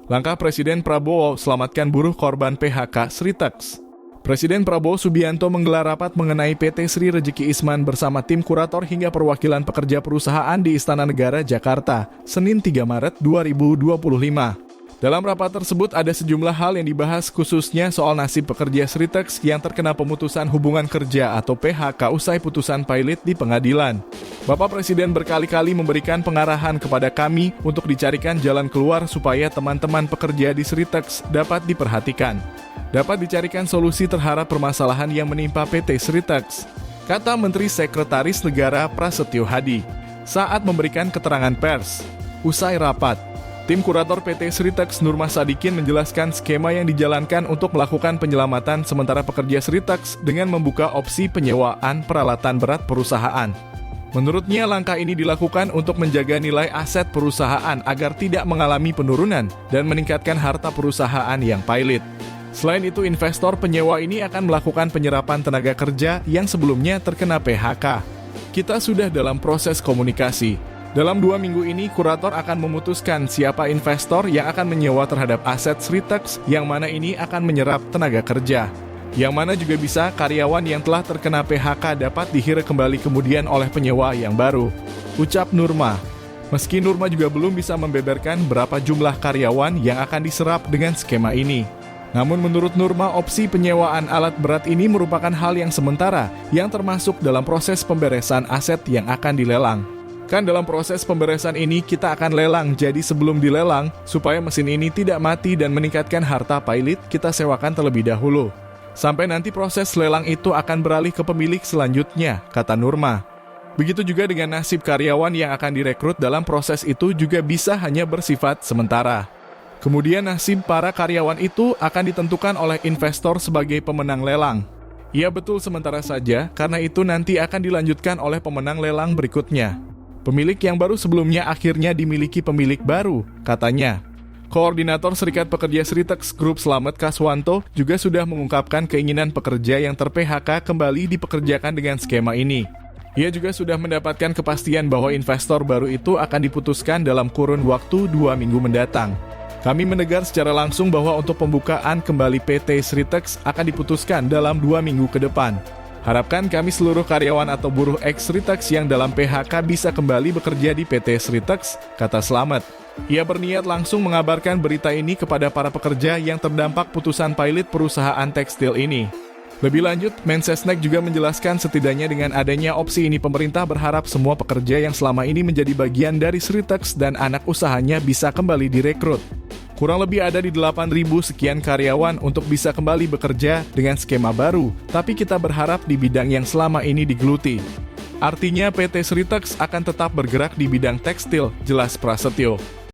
Langkah Presiden Prabowo selamatkan buruh korban PHK Sritex. Presiden Prabowo Subianto menggelar rapat mengenai PT Sri Rejeki Isman bersama tim kurator hingga perwakilan pekerja perusahaan di Istana Negara, Jakarta, Senin 3 Maret 2025. Dalam rapat tersebut ada sejumlah hal yang dibahas khususnya soal nasib pekerja Sritex yang terkena pemutusan hubungan kerja atau PHK usai putusan pilot di pengadilan. Bapak Presiden berkali-kali memberikan pengarahan kepada kami untuk dicarikan jalan keluar supaya teman-teman pekerja di Sritex dapat diperhatikan. Dapat dicarikan solusi terhadap permasalahan yang menimpa PT Sritex, kata Menteri Sekretaris Negara Prasetyo Hadi saat memberikan keterangan pers. Usai rapat, tim kurator PT Sritex Nurmah Sadikin menjelaskan skema yang dijalankan untuk melakukan penyelamatan sementara pekerja Sritex dengan membuka opsi penyewaan peralatan berat perusahaan. Menurutnya, langkah ini dilakukan untuk menjaga nilai aset perusahaan agar tidak mengalami penurunan dan meningkatkan harta perusahaan yang pilot. Selain itu, investor penyewa ini akan melakukan penyerapan tenaga kerja yang sebelumnya terkena PHK. Kita sudah dalam proses komunikasi. Dalam 2 minggu ini, kurator akan memutuskan siapa investor yang akan menyewa terhadap aset Sritex, yang mana ini akan menyerap tenaga kerja. Yang mana juga bisa karyawan yang telah terkena PHK dapat dihire kembali kemudian oleh penyewa yang baru, ucap Nurmah. Meski Nurmah juga belum bisa membeberkan berapa jumlah karyawan yang akan diserap dengan skema ini. Namun menurut Nurmah, opsi penyewaan alat berat ini merupakan hal yang sementara yang termasuk dalam proses pemberesan aset yang akan dilelang. Kan dalam proses pemberesan ini kita akan lelang, jadi sebelum dilelang, supaya mesin ini tidak mati dan meningkatkan harta pilot, kita sewakan terlebih dahulu. Sampai nanti proses lelang itu akan beralih ke pemilik selanjutnya, kata Nurmah. Begitu juga dengan nasib karyawan yang akan direkrut dalam proses itu juga bisa hanya bersifat sementara. Kemudian nasib para karyawan itu akan ditentukan oleh investor sebagai pemenang lelang. Ia betul sementara saja, karena itu nanti akan dilanjutkan oleh pemenang lelang berikutnya. Pemilik yang baru sebelumnya akhirnya dimiliki pemilik baru, katanya. Koordinator Serikat Pekerja Sritex Group Slamet Kaswanto juga sudah mengungkapkan keinginan pekerja yang ter-PHK kembali dipekerjakan dengan skema ini. Ia juga sudah mendapatkan kepastian bahwa investor baru itu akan diputuskan dalam kurun waktu 2 minggu mendatang. Kami mendengar secara langsung bahwa untuk pembukaan kembali PT Sritex akan diputuskan dalam 2 minggu ke depan. Harapkan kami seluruh karyawan atau buruh ex-Sritex yang dalam PHK bisa kembali bekerja di PT Sritex, kata Slamet. Ia berniat langsung mengabarkan berita ini kepada para pekerja yang terdampak putusan pilot perusahaan tekstil ini. Lebih lanjut, Mensesnek juga menjelaskan setidaknya dengan adanya opsi ini pemerintah berharap semua pekerja yang selama ini menjadi bagian dari Sritex dan anak usahanya bisa kembali direkrut. Kurang lebih ada di 8.000 sekian karyawan untuk bisa kembali bekerja dengan skema baru, tapi kita berharap di bidang yang selama ini digeluti. Artinya PT Sritex akan tetap bergerak di bidang tekstil, jelas Prasetyo.